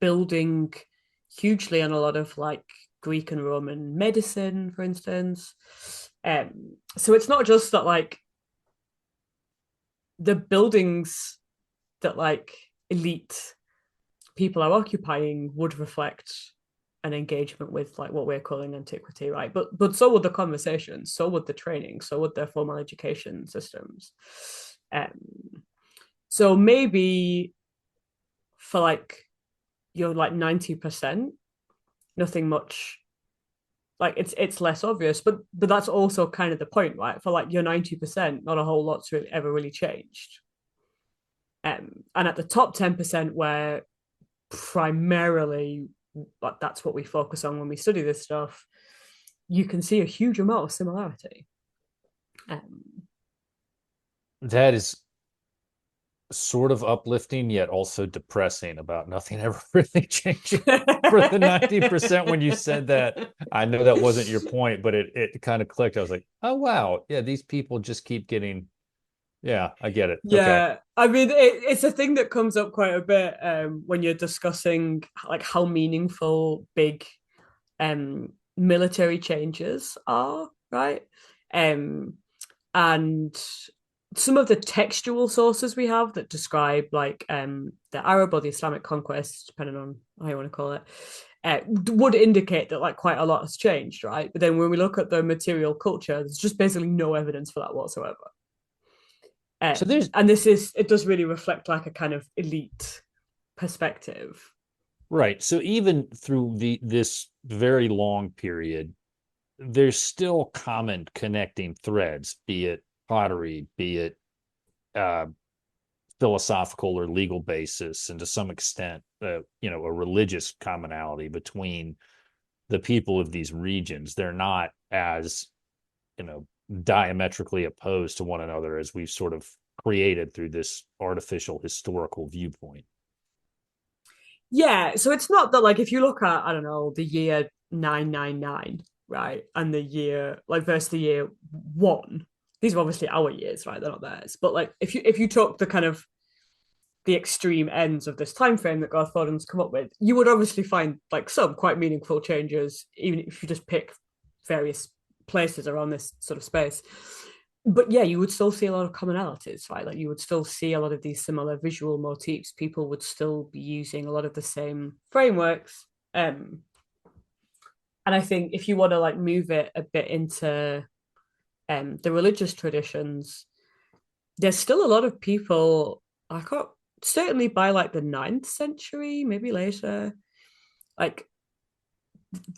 building hugely on a lot of like Greek and Roman medicine, for instance. So it's not just that like the buildings that like elite people are occupying would reflect an engagement with like what we're calling antiquity, right? But so would the conversations, so would the training, so would their formal education systems. So maybe for like you're like 90%, nothing much, like it's less obvious, but that's also kind of the point, right? For like your 90%, not a whole lot's really ever really changed. And at the top 10% where primarily but that's what we focus on when we study this stuff, you can see a huge amount of similarity. That is sort of uplifting yet also depressing about nothing ever really changing for the 90%. When you said that, I know that wasn't your point, but it kind of clicked. I was like, oh wow, yeah, these people just keep getting, yeah, I get it. Okay. Yeah, I mean, it's a thing that comes up quite a bit when you're discussing like how meaningful big military changes are, right? Um, and some of the textual sources we have that describe like the Arab or the Islamic conquest, depending on how you want to call it, would indicate that like quite a lot has changed, right? But then when we look at the material culture, there's just basically no evidence for that whatsoever. So there's And it does really reflect like a kind of elite perspective. right. So even through this very long period, there's still common connecting threads, be it pottery, be it uh, philosophical or legal basis, and to some extent, a religious commonality between the people of these regions. They're not as, you know, diametrically opposed to one another as we've sort of created through this artificial historical viewpoint. Yeah, so it's not that like if you look at I don't know the year 999, right, and the year like versus the year one, these are obviously our years, right? They're not theirs. But like if you took the kind of the extreme ends of this time frame that Garth Fordham's come up with, you would obviously find like some quite meaningful changes, even if you just pick various places around this sort of space. but yeah, you would still see a lot of commonalities, right? Like you would still see a lot of these similar visual motifs. People would still be using a lot of the same frameworks. And I think if you want to like move it a bit into the religious traditions, there's still a lot of people. I can't certainly by like the 9th century, maybe later, like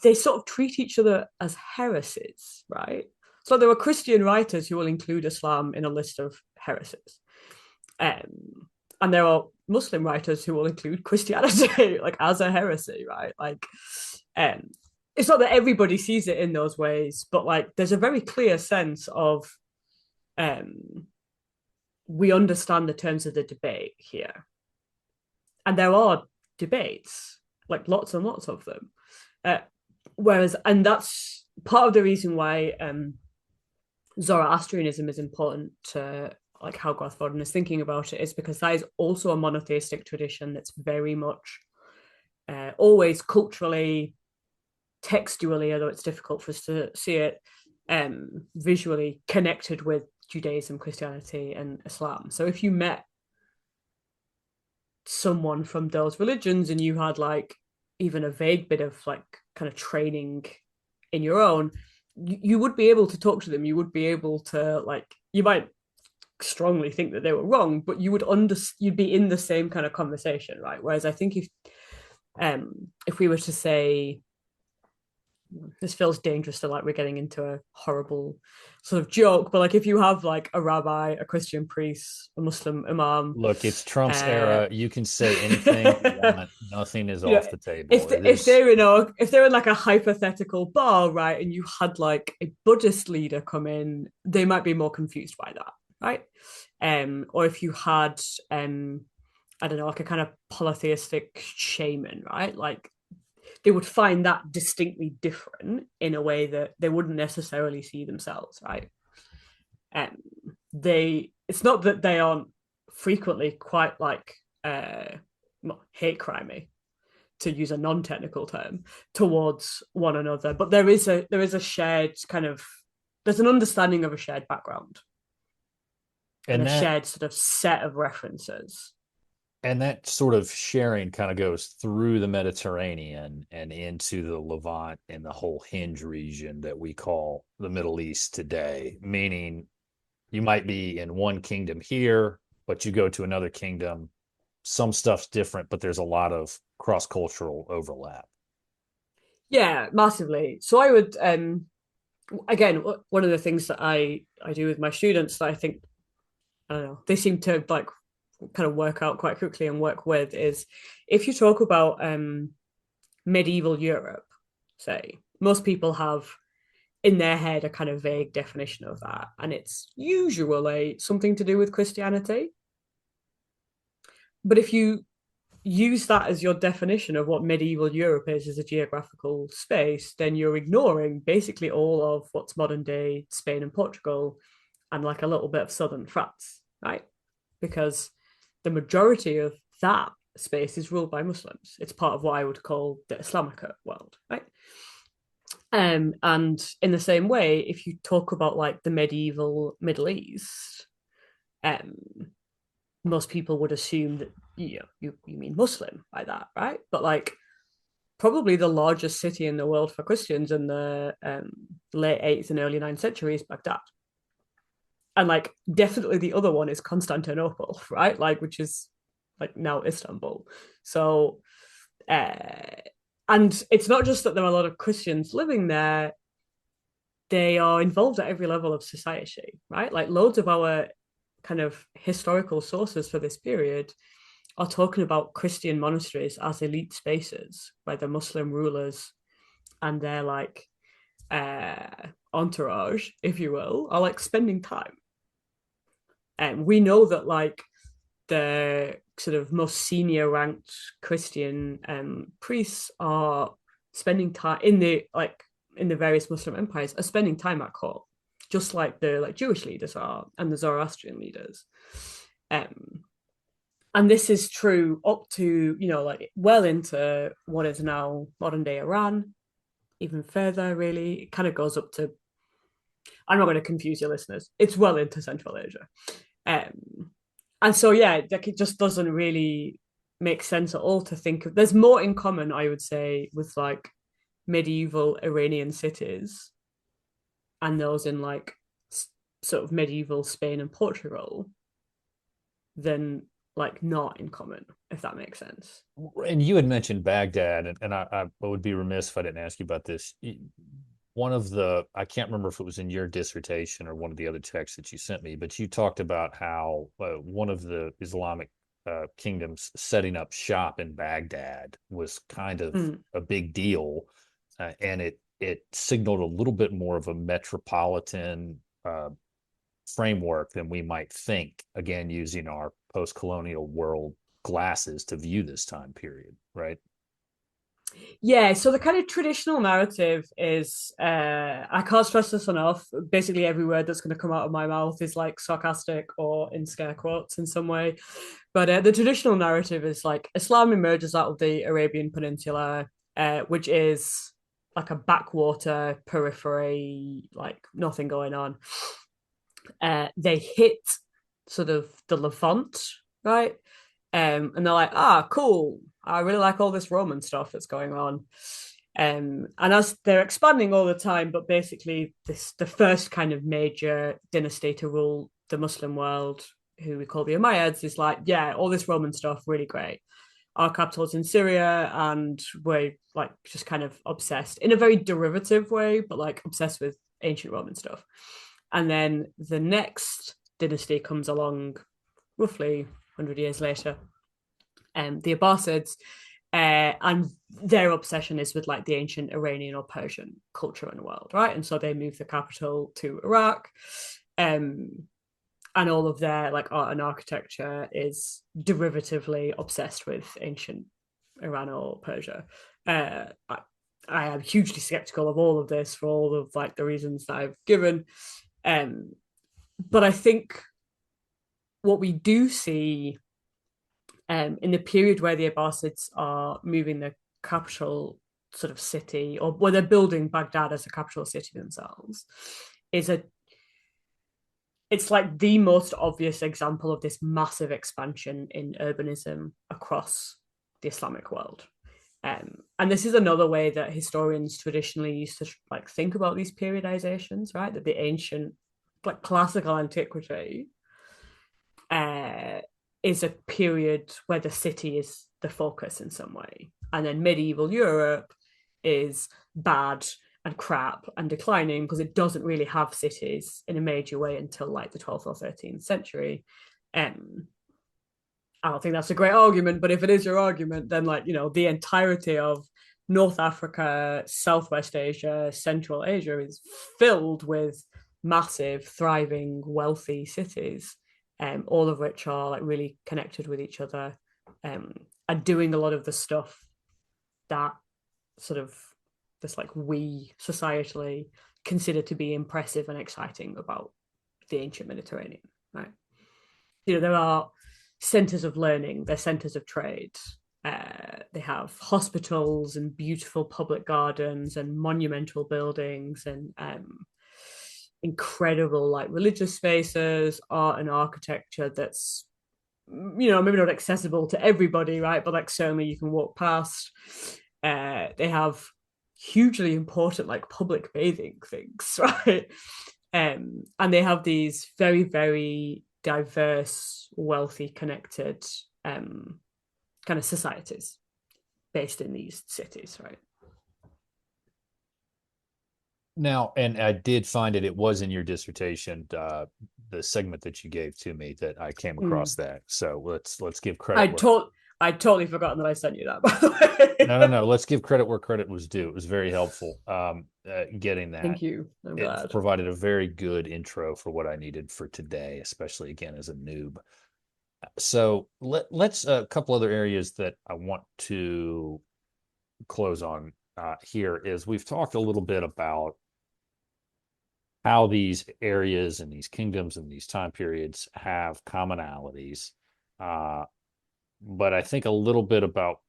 they sort of treat each other as heresies, right? So there are Christian writers who will include Islam in a list of heresies. And there are Muslim writers who will include Christianity like as a heresy, right? Like, um, it's not that everybody sees it in those ways, but like there's a very clear sense of um, we understand the terms of the debate here, and there are debates, like lots and lots of them. Uh, and that's part of the reason why Zoroastrianism is important to like how Garth is thinking about it, is because that is also a monotheistic tradition that's very much always culturally, textually, although it's difficult for us to see it, visually connected with Judaism, Christianity, and Islam. So if you met someone from those religions and you had like even a vague bit of like kind of training in your own, you would be able to talk to them. You would be able to like, you might strongly think that they were wrong, but you'd be in the same kind of conversation, right? Whereas I think if we were to say, this feels dangerous to like we're getting into a horrible sort of joke, but like if you have like a rabbi, a Christian priest, a Muslim imam, Look, it's Trump's era. You can say anything you want. Nothing is you know, off the table. if they're in like a hypothetical bar, right, and you had like a Buddhist leader come in, they might be more confused by that, right? Or if you had I don't know, like a kind of polytheistic shaman, right? Like they would find that distinctly different in a way that they wouldn't necessarily see themselves, right? Um, it's not that they aren't frequently quite like hate crimey, to use a non-technical term, towards one another, but there is a shared kind of, there's an understanding of a shared background and a that shared sort of set of references. and that sort of sharing kind of goes through the Mediterranean and into the Levant and the whole Hinge region that we call the Middle East today, meaning you might be in one kingdom here, but you go to another kingdom, some stuff's different, but there's a lot of cross-cultural overlap. Yeah, massively. So I would again, one of the things that I do with my students that I think, I don't know, they seem to like kind of work out quite quickly and work with, is if you talk about medieval Europe, say, most people have in their head a kind of vague definition of that, and it's usually something to do with Christianity. But if you use that as your definition of what medieval Europe is as a geographical space, then you're ignoring basically all of what's modern day Spain and Portugal and like a little bit of southern France, right? Because the majority of that space is ruled by Muslims. It's part of what I would call the Islamic world, right? And in the same way, if you talk about like the medieval Middle East, um, most people would assume that you mean Muslim by that, right? But like probably the largest city in the world for Christians in the late 8th and early 9th centuries, Baghdad. And like definitely the other one is Constantinople, right? Like which is like now Istanbul. So and it's not just that there are a lot of Christians living there, they are involved at every level of society, right? Like loads of our kind of historical sources for this period are talking about Christian monasteries as elite spaces where the Muslim rulers and their like entourage, if you will, are like spending time. And we know that like the sort of most senior ranked Christian priests are spending time in the various Muslim empires, are spending time at court, just like the like Jewish leaders are and the Zoroastrian leaders. And this is true up to, like well into what is now modern day Iran, even further, really. It kind of goes up to I'm not going to confuse your listeners. It's well into Central Asia. And so, yeah, like it just doesn't really make sense at all to think of. There's more in common, I would say, with like medieval Iranian cities and those in like sort of medieval Spain and Portugal than like not in common, if that makes sense. And you had mentioned Baghdad, and I would be remiss if I didn't ask you about this. One of the, I can't remember if it was in your dissertation or one of the other texts that you sent me, but you talked about how one of the Islamic kingdoms setting up shop in Baghdad was kind of a big deal, and it signaled a little bit more of a metropolitan framework than we might think, again, using our post-colonial world glasses to view this time period, right? Yeah, so the kind of traditional narrative is I can't stress this enough. Basically, every word that's going to come out of my mouth is like sarcastic or in scare quotes in some way. But the traditional narrative is like Islam emerges out of the Arabian Peninsula, which is like a backwater periphery, like nothing going on. They hit sort of the Levant, right? And they're like, ah, cool. I really like all this Roman stuff that's going on. And as they're expanding all the time, but basically the first kind of major dynasty to rule the Muslim world, who we call the Umayyads, is like, yeah, all this Roman stuff, really great. Our capital's in Syria, and we're like just kind of obsessed in a very derivative way, but like obsessed with ancient Roman stuff. And then the next dynasty comes along roughly 100 years later, the Abbasids, and their obsession is with like the ancient Iranian or Persian culture in the world, right? And so they move the capital to Iraq, and all of their like art and architecture is derivatively obsessed with ancient Iran or Persia. I am hugely skeptical of all of this for all of like the reasons that I've given. But I think what we do see in the period where the Abbasids are moving the capital sort of city, or where they're building Baghdad as a capital city themselves, is it's like the most obvious example of this massive expansion in urbanism across the Islamic world. And this is another way that historians traditionally used to like think about these periodizations, right? That the ancient, like classical antiquity, is a period where the city is the focus in some way, and then medieval Europe is bad and crap and declining because it doesn't really have cities in a major way until like the 12th or 13th century. I don't think that's a great argument, but if it is your argument, then like, you know, the entirety of North Africa, Southwest Asia, Central Asia is filled with massive, thriving, wealthy cities, all of which are like really connected with each other, and doing a lot of the stuff that sort of this like we societally consider to be impressive and exciting about the ancient Mediterranean, right? You know, there are centers of learning, they're centers of trade. They have hospitals and beautiful public gardens and monumental buildings and incredible like religious spaces, art and architecture that's, you know, maybe not accessible to everybody, right? But like certainly you can walk past. They have hugely important like public bathing things, right? And they have these very, very diverse, wealthy, connected kind of societies based in these cities, right? Now, and I did find it was in your dissertation, the segment that you gave to me that I came across that. So let's give credit I where told I'd totally forgotten that I sent you that, by the way. no. Let's give credit where credit was due. It was very helpful getting that. Thank you. I'm It glad. provided a very good intro for what I needed for today, especially again as a noob. So let's a couple other areas that I want to close on here is we've talked a little bit about how these areas and these kingdoms and these time periods have commonalities. But I think a little bit about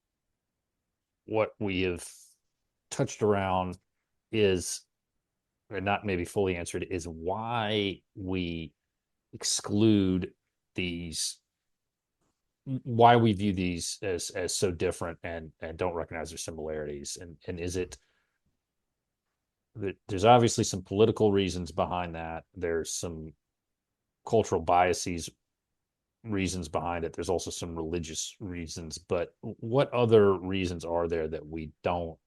what we have touched around is or not maybe fully answered, is why we exclude these, why we view these as so different and don't recognize their similarities. And is it, there's obviously some political reasons behind that. There's some cultural biases reasons behind it. There's also some religious reasons, but what other reasons are there that we don't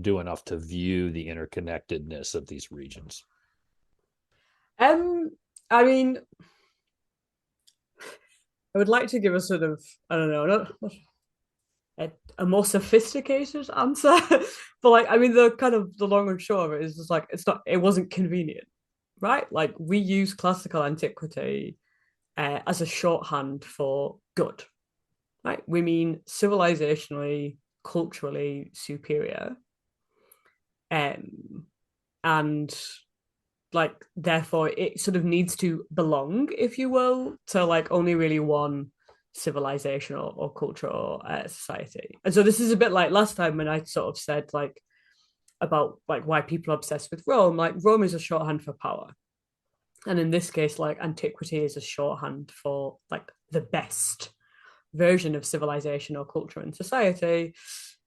do enough to view the interconnectedness of these regions? Um, I mean, I would like to give a sort of, I don't know, not a more sophisticated answer, but like, I mean, the kind of the long and short of it is just like it wasn't convenient, right? Like we use classical antiquity as a shorthand for good, right? We mean civilizationally, culturally superior, um, and like therefore it sort of needs to belong, if you will, to like only really one civilization or culture or society. And so this is a bit like last time when I sort of said like about like why people are obsessed with Rome. Like Rome is a shorthand for power, and in this case, like antiquity is a shorthand for like the best version of civilization or culture and society.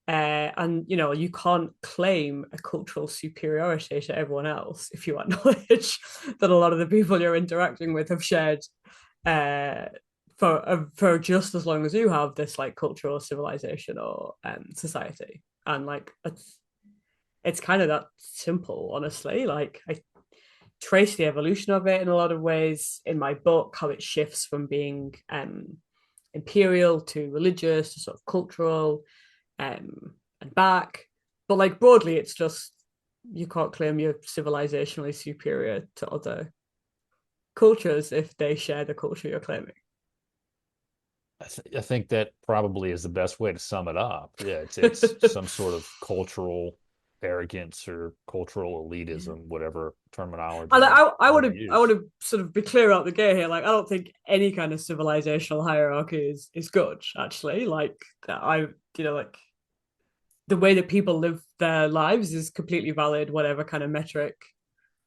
And you know, you can't claim a cultural superiority to everyone else if you acknowledge that a lot of the people you're interacting with have shared uh, for just as long as you have this like cultural civilization or society. And like it's kind of that simple, honestly. Like I trace the evolution of it in a lot of ways in my book, how it shifts from being imperial to religious to sort of cultural, and back. But like broadly, it's just you can't claim you're civilizationally superior to other cultures if they share the culture you're claiming. I think that probably is the best way to sum it up. Yeah, it's some sort of cultural arrogance or cultural elitism, whatever terminology And you I want want to to I want use. to sort of be clear out the gate here. Like I don't think any kind of civilizational hierarchy is good. Actually, like I you know like the way that people live their lives is completely valid, whatever kind of metric,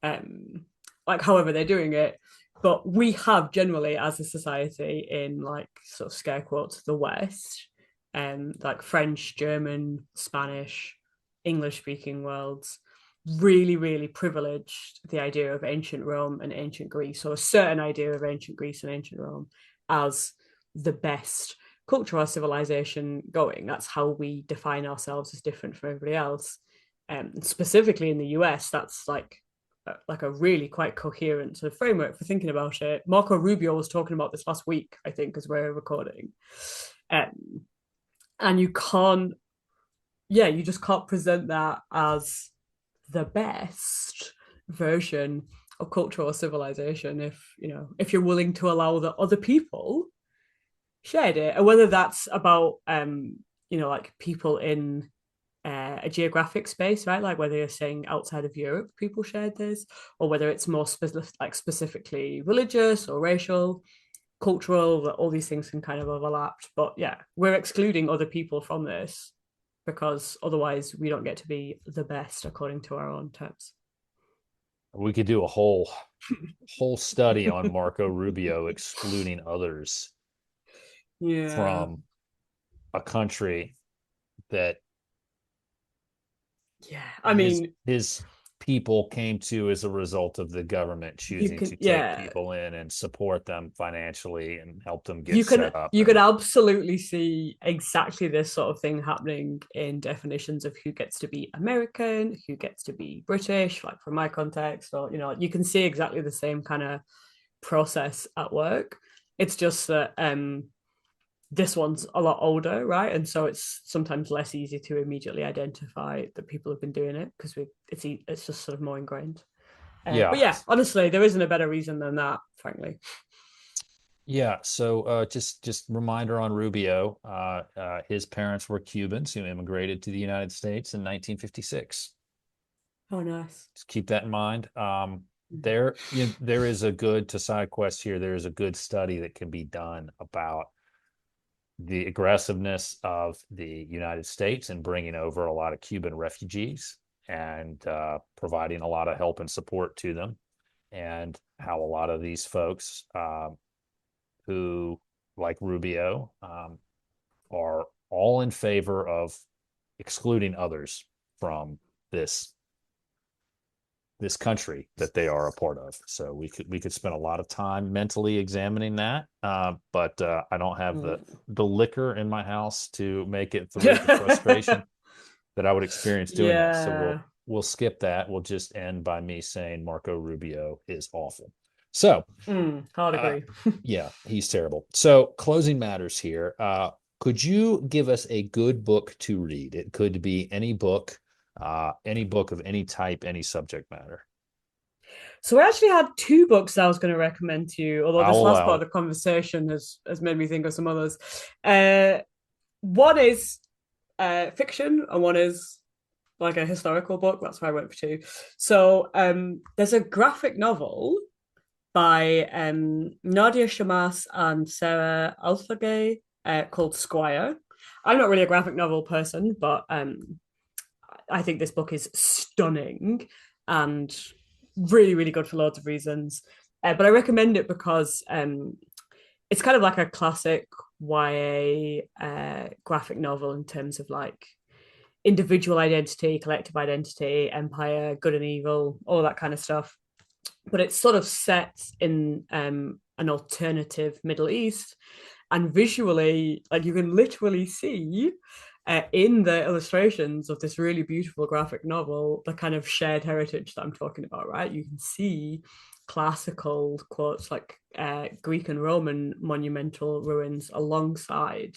um, like however they're doing it. But we have generally, as a society, in like sort of scare quotes, the West, like French, German, Spanish, English speaking worlds, really, really privileged the idea of ancient Rome and ancient Greece, or a certain idea of ancient Greece and ancient Rome as the best culture or civilization going. That's how we define ourselves as different from everybody else. Specifically in the US, that's like a really quite coherent sort of framework for thinking about it. Marco Rubio was talking about this last week, I think, as we're recording. Um, and you can't, yeah, you just can't present that as the best version of culture or civilization if you're willing to allow that other people shared it, and whether that's about like people in a geographic space, right? Like whether you're saying outside of Europe, people shared this, or whether it's more like specifically religious or racial, cultural, that all these things can kind of overlap. But yeah, we're excluding other people from this because otherwise we don't get to be the best according to our own terms. We could do a whole study on Marco Rubio excluding others Yeah. from a country that Yeah. I his mean, his people came to as a result of the government you choosing can, to take yeah, people in and support them financially and help them get you can set up. you can And absolutely see exactly this sort of thing happening in definitions of who gets to be American, who gets to be British, like from my context, or you can see exactly the same kind of process at work. It's just that this one's a lot older, right? And so it's sometimes less easy to immediately identify that people have been doing it because it's just sort of more ingrained. But yeah, yeah, honestly, there isn't a better reason than that, frankly. yeah. So just reminder on Rubio. His parents were Cubans who immigrated to the United States in 1956. Oh, nice. Just keep that in mind. There is a good, to side quest here, there is a good study that can be done about the aggressiveness of the United States in bringing over a lot of Cuban refugees. and providing a lot of help and support to them, and how a lot of these folks who, like Rubio, are all in favor of excluding others from this country that they are a part of. So we could spend a lot of time mentally examining that, but I don't have the liquor in my house to make it through the frustration that I would experience doing that. So Yeah. we'll skip that. We'll just end by me saying Marco Rubio is awful. So Hard agree. yeah, he's terrible. So closing matters here. Could you give us a good book to read? It could be any book of any type, any subject matter. So I actually had two books I was going to recommend to you, although I'll this last allow part it. of the conversation has made me think of some others. Uh, one is fiction, and one is like a historical book. That's why I went for two. So there's a graphic novel by Nadia Shamas and Sarah Althagay called Squire. I'm not really a graphic novel person, but I think this book is stunning and really, really good for loads of reasons. But I recommend it because it's kind of like a classic YA graphic novel in terms of like individual identity, collective identity, empire, good and evil, all that kind of stuff. But it's sort of set in an alternative Middle East, and visually, like you can literally see in the illustrations of this really beautiful graphic novel the kind of shared heritage that I'm talking about, right? You can see classical quotes like Greek and Roman monumental ruins alongside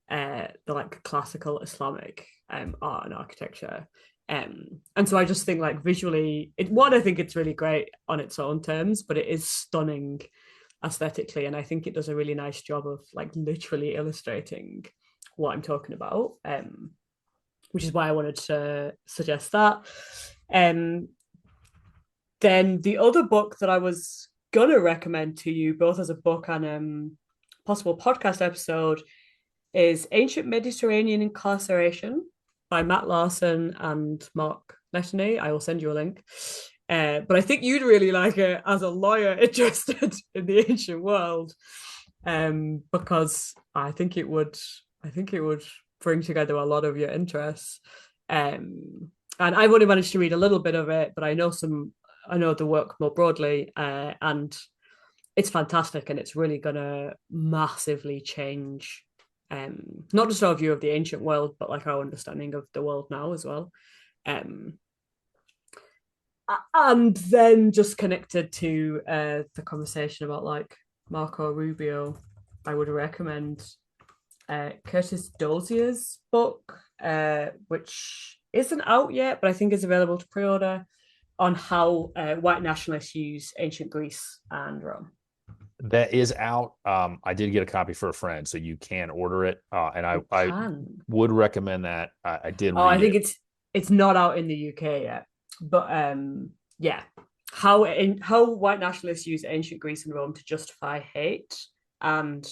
the like classical Islamic art and architecture. And so I just think like visually, I think it's really great on its own terms, but it is stunning aesthetically, and I think it does a really nice job of like literally illustrating what I'm talking about, which is why I wanted to suggest that. Um, then the other book that I was gonna recommend to you, both as a book and possible podcast episode, is Ancient Mediterranean Incarceration by Matt Larson and Mark Lettany. I will send you a link. But I think you'd really like it as a lawyer interested in the ancient world, because I think it would bring together a lot of your interests. And I've only managed to read a little bit of it, but I know the work more broadly, and it's fantastic, and it's really gonna massively change not just our view of the ancient world, but like our understanding of the world now as well. Um, and then just connected to the conversation about like Marco Rubio, I would recommend Curtis Dozier's book, which isn't out yet, but I think is available to pre-order, on how white nationalists use ancient Greece and Rome. That is out. I did get a copy for a friend, so you can order it. And You I can. would recommend that. I did Oh, I read think it. it's not out in the UK yet, but yeah, how white nationalists use ancient Greece and Rome to justify hate, and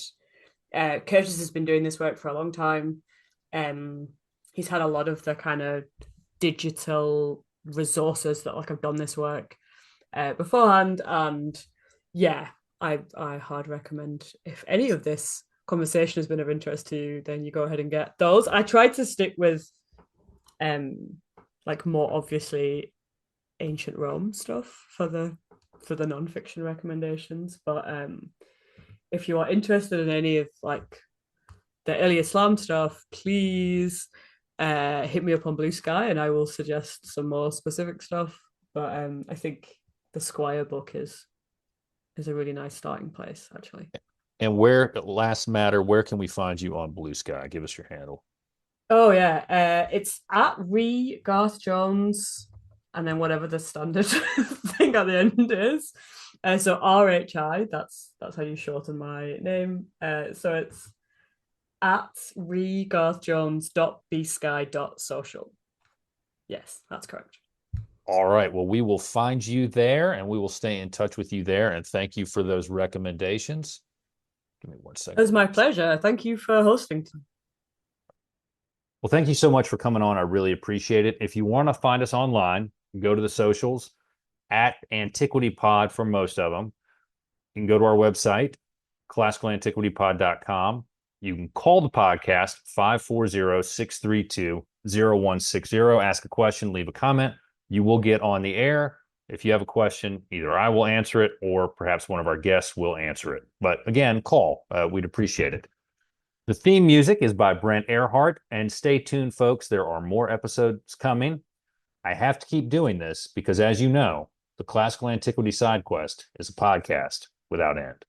Curtis has been doing this work for a long time. He's had a lot of the kind of digital resources that like have done this work beforehand, and yeah, I hard recommend, if any of this conversation has been of interest to you, then you go ahead and get those. I tried to stick with like more obviously ancient Rome stuff for the non-fiction recommendations, but if you are interested in any of like the early Islam stuff, please hit me up on Blue Sky and I will suggest some more specific stuff. But I think the Squire book is a really nice starting place, actually. And last matter, where can we find you on Blue Sky? Give us your handle. Oh yeah, it's at Re Garth Jones, and then whatever the standard thing at the end is. So RHI, that's how you shorten my name. So it's at regarthjones.bsky.social. Yes, that's correct. All right. Well, we will find you there and we will stay in touch with you there. And thank you for those recommendations. Give me one It second. was my pleasure. Thank you for hosting. Well, thank you so much for coming on. I really appreciate it. If you want to find us online, go to the socials at Antiquity Pod for most of them. You can go to our website, classicalantiquitypod.com. You can call the podcast 540-632-0160. Ask a question, leave a comment. You will get on the air. If you have a question, either I will answer it or perhaps one of our guests will answer it. But again, call. We'd appreciate it. The theme music is by Brent Earhart. And stay tuned, folks. There are more episodes coming. I have to keep doing this because, as you know, the Classical Antiquity Sidequest is a podcast without end.